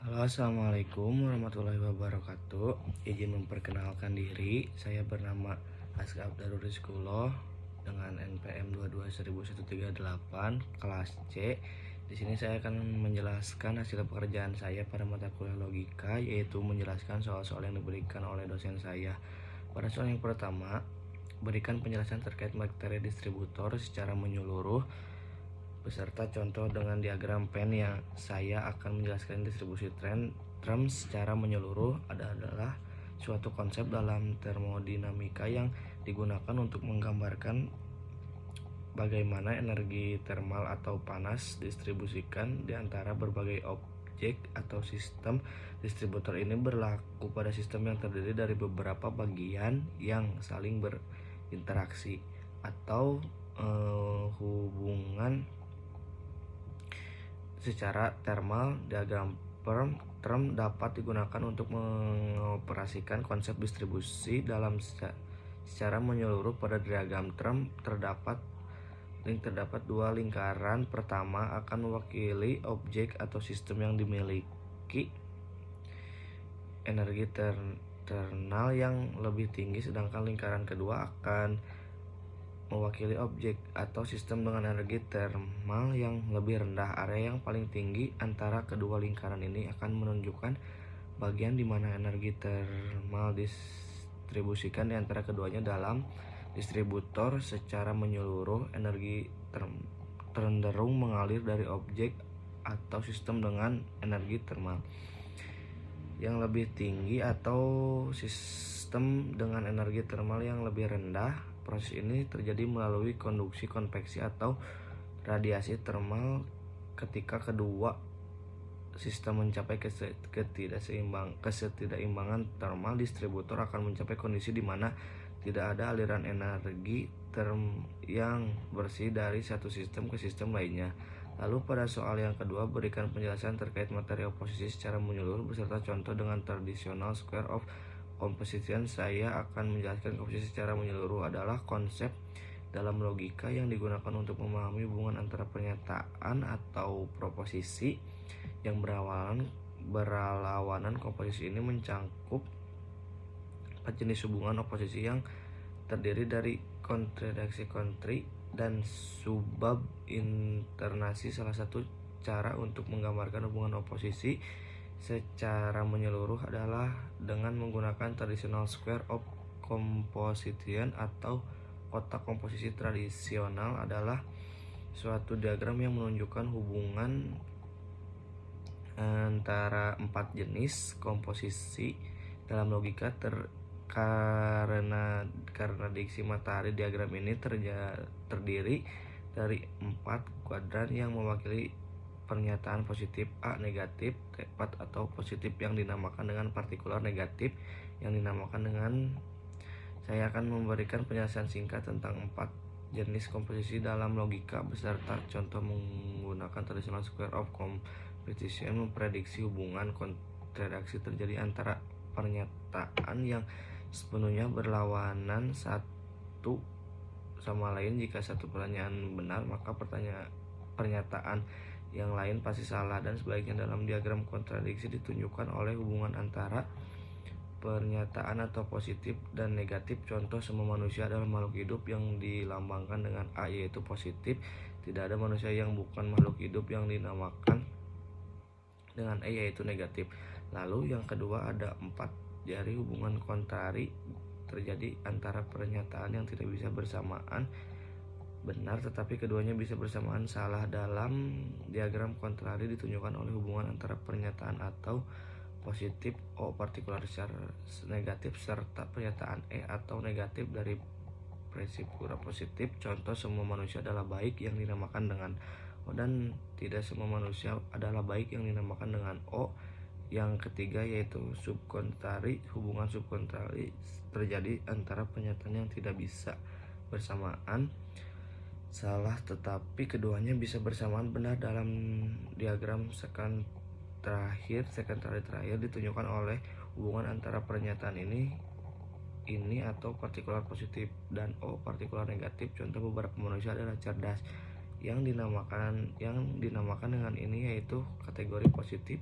Halo, assalamualaikum warahmatullahi wabarakatuh. Izin memperkenalkan diri, saya bernama Aska Abdarul Rizkullah dengan NPM 221138 kelas C. Di sini saya akan menjelaskan hasil pekerjaan saya pada mata kuliah logika, yaitu menjelaskan soal-soal yang diberikan oleh dosen saya. Pada soal yang pertama, berikan penjelasan terkait materi distributor secara menyeluruh beserta contoh dengan diagram Venn. Yang saya akan menjelaskan distribusi term secara menyeluruh adalah suatu konsep dalam termodinamika yang digunakan untuk menggambarkan bagaimana energi termal atau panas distribusikan di antara berbagai objek atau sistem. Distributor ini berlaku pada sistem yang terdiri dari beberapa bagian yang saling berinteraksi atau hubungan secara termal. Diagram term dapat digunakan untuk mengoperasikan konsep distribusi dalam secara menyeluruh. Pada diagram term terdapat dua lingkaran. Pertama akan mewakili objek atau sistem yang dimiliki energi termal yang lebih tinggi, sedangkan lingkaran kedua akan mewakili objek atau sistem dengan energi termal yang lebih rendah. Area yang paling tinggi antara kedua lingkaran ini akan menunjukkan bagian di mana energi termal distribusikan di antara keduanya. Dalam distributor secara menyeluruh, energi cenderung mengalir dari objek atau sistem dengan energi termal yang lebih tinggi atau sistem dengan energi termal yang lebih rendah. Proses ini terjadi melalui konduksi, konveksi, atau radiasi termal. Ketika kedua sistem mencapai kesetimbangan termal, distributor akan mencapai kondisi di mana tidak ada aliran energi term yang bersih dari satu sistem ke sistem lainnya. Lalu pada soal yang kedua, berikan penjelasan terkait materi oposisi secara menyeluruh beserta contoh dengan traditional square of composition. Saya akan menjelaskan komposisi secara menyeluruh adalah konsep dalam logika yang digunakan untuk memahami hubungan antara pernyataan atau proposisi yang berlawanan. Komposisi ini mencakup 4 jenis hubungan oposisi yang terdiri dari kontradiksi dan subbab internasi. Salah satu cara untuk menggambarkan hubungan oposisi secara menyeluruh adalah dengan menggunakan traditional square of composition atau kotak komposisi. Tradisional adalah suatu diagram yang menunjukkan hubungan antara 4 jenis komposisi dalam logika. Karena diksi matahari, diagram ini terdiri dari 4 kuadran yang mewakili pernyataan positif A, negatif, tepat atau positif yang dinamakan dengan partikular, negatif yang dinamakan dengan. Saya akan memberikan penjelasan singkat tentang 4 jenis komposisi dalam logika beserta contoh menggunakan traditional square of composition. Memprediksi hubungan kontraksi terjadi antara pernyataan yang sepenuhnya berlawanan satu sama lain. Jika satu pertanyaan benar, maka pernyataan yang lain pasti salah, dan sebaliknya. Dalam diagram kontradiksi ditunjukkan oleh hubungan antara pernyataan atau positif dan negatif. Contoh, semua manusia adalah makhluk hidup yang dilambangkan dengan A, yaitu positif. Tidak ada manusia yang bukan makhluk hidup yang dinamakan dengan E, yaitu negatif. Lalu yang kedua, ada 4 jari hubungan kontrari terjadi antara pernyataan yang tidak bisa bersamaan benar, tetapi keduanya bisa bersamaan salah. Dalam diagram kontrari ditunjukkan oleh hubungan antara pernyataan atau positif O partikular negatif serta pernyataan E atau negatif dari presipura positif. Contoh, semua manusia adalah baik yang dinamakan dengan O, dan tidak semua manusia adalah baik yang dinamakan dengan O. Yang ketiga yaitu subkontrari. Hubungan subkontrari terjadi antara pernyataan yang tidak bisa bersamaan salah, tetapi keduanya bisa bersamaan benar. Dalam diagram second terakhir ditunjukkan oleh hubungan antara pernyataan ini atau partikular positif dan O partikular negatif. Contoh, beberapa manusia adalah cerdas yang dinamakan dengan ini, yaitu kategori positif.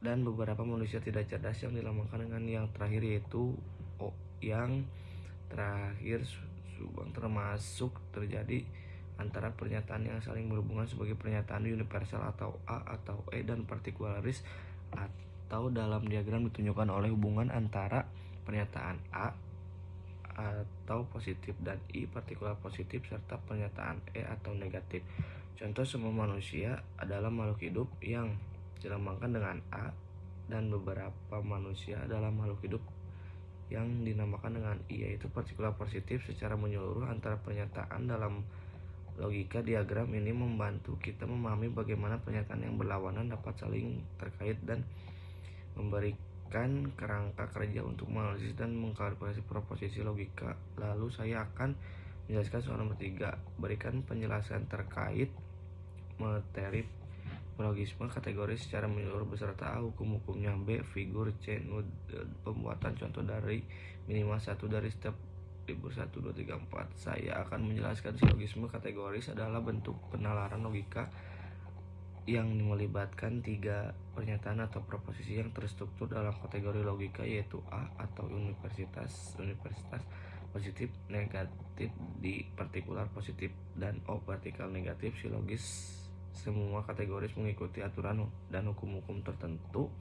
dan beberapa manusia tidak cerdas yang dilambangkan dengan yang terakhir yaitu O. Yang terakhir subang termasuk terjadi antara pernyataan yang saling berhubungan sebagai pernyataan universal atau A atau E dan partikularis, atau dalam diagram ditunjukkan oleh hubungan antara pernyataan A atau positif dan I partikular positif serta pernyataan E atau negatif. Contoh, semua manusia adalah makhluk hidup yang dilambangkan dengan A, dan beberapa manusia adalah makhluk hidup yang dinamakan dengan I, yaitu partikular positif. Secara menyeluruh antara pernyataan dalam logika, diagram ini membantu kita memahami bagaimana pernyataan yang berlawanan dapat saling terkait dan memberikan kerangka kerja untuk menganalisis dan mengkalkulasi proposisi logika. Lalu saya akan menjelaskan soal nomor 3. Berikan penjelasan terkait materi logisme kategori secara menyeluruh beserta A hukum-hukumnya, B figur, C pembuatan contoh dari minimal 1 dari step libur 1, 2, 3, 4. Saya akan menjelaskan silogisme kategoris adalah bentuk penalaran logika yang melibatkan 3 pernyataan atau proposisi yang terstruktur dalam kategori logika, yaitu A atau universitas positif negatif di partikular positif, dan O partikal negatif. Silogis semua kategoris mengikuti aturan dan hukum-hukum tertentu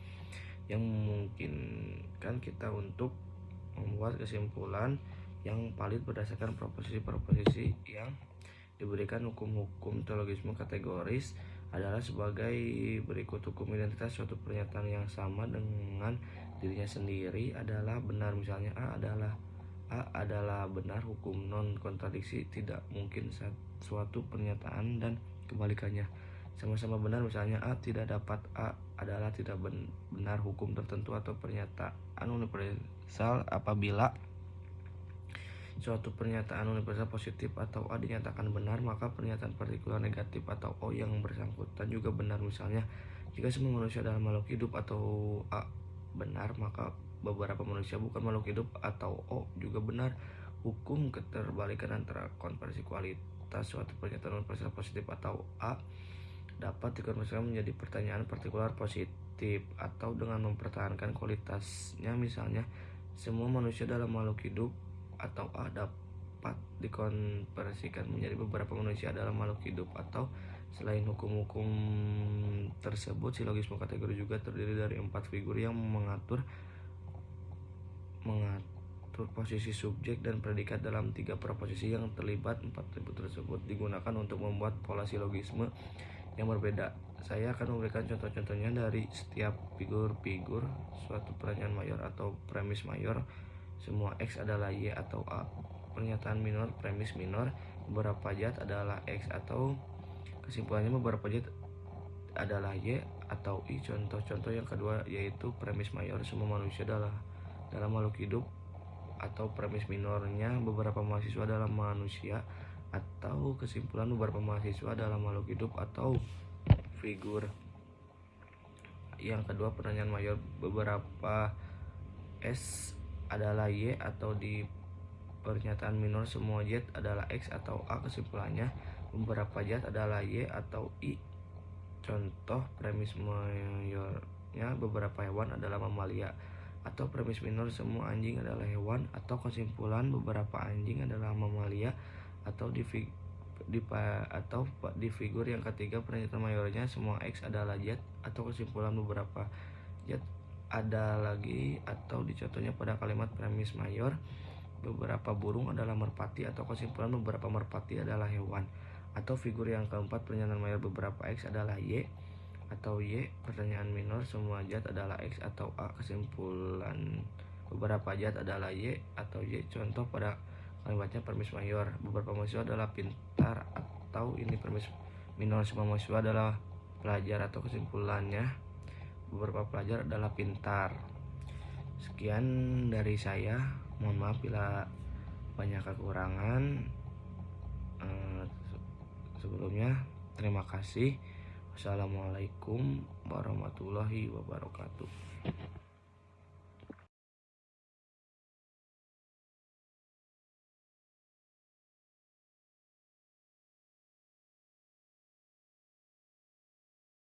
yang memungkinkan kita untuk membuat kesimpulan yang valid berdasarkan proposisi-proposisi yang diberikan. Hukum-hukum teologisme kategoris adalah sebagai berikut. Hukum identitas suatu pernyataan yang sama dengan dirinya sendiri adalah benar. Misalnya A adalah benar. Hukum non kontradiksi tidak mungkin suatu pernyataan dan kebalikannya sama-sama benar. Misalnya A tidak dapat, A adalah tidak benar. Hukum tertentu atau pernyataan universal apabila suatu pernyataan universal positif atau A dinyatakan benar, maka pernyataan partikular negatif atau O yang bersangkutan juga benar. Misalnya, jika semua manusia adalah makhluk hidup atau A benar, maka beberapa manusia bukan makhluk hidup atau O juga benar. Hukum keterbalikan antara konversi kualitas suatu pernyataan universal positif atau A dapat dikonversikan menjadi pertanyaan partikular positif atau dengan mempertahankan kualitasnya. Misalnya, semua manusia dalam makhluk hidup atau A dapat dikonversikan menjadi beberapa manusia dalam makhluk hidup. Atau selain hukum-hukum tersebut, silogisme kategori juga terdiri dari 4 figur yang mengatur posisi subjek dan predikat dalam 3 proposisi yang terlibat. 4 atribut tersebut digunakan untuk membuat pola silogisme yang berbeda. Saya akan memberikan contoh-contohnya dari setiap figur-figur suatu pertanyaan mayor atau premis mayor. Semua X adalah Y atau A. Pernyataan minor, premis minor. Beberapa zat adalah X atau kesimpulannya beberapa zat adalah Y atau I. Contoh-contoh yang kedua yaitu premis mayor, semua manusia adalah dalam makhluk hidup, atau premis minornya beberapa mahasiswa dalam manusia, atau kesimpulan beberapa mahasiswa dalam makhluk hidup. Atau figur yang kedua pertanyaan mayor, beberapa S adalah Y, atau di pernyataan minor semua Z adalah X atau A. Kesimpulannya beberapa Z adalah Y atau I. Contoh premis mayornya beberapa hewan adalah mamalia, atau premis minor semua anjing adalah hewan, atau kesimpulan beberapa anjing adalah mamalia. Atau di figur yang ketiga pernyataan mayornya semua X adalah Z, atau kesimpulan beberapa Z ada lagi. Atau dicontohnya pada kalimat premis mayor beberapa burung adalah merpati, atau kesimpulan beberapa merpati adalah hewan. Atau figur yang keempat pernyataan mayor beberapa X adalah Y atau Y. Pertanyaan minor semua Z adalah X atau A. Kesimpulan beberapa Z adalah Y atau Y. Contoh pada kalimatnya premis mayor beberapa mahasiswa adalah pintar, atau ini premis minor semua mahasiswa adalah pelajar, atau kesimpulannya beberapa pelajar adalah pintar. Sekian dari saya, mohon maaf bila banyak kekurangan. Sebelumnya terima kasih. Wassalamualaikum warahmatullahi wabarakatuh.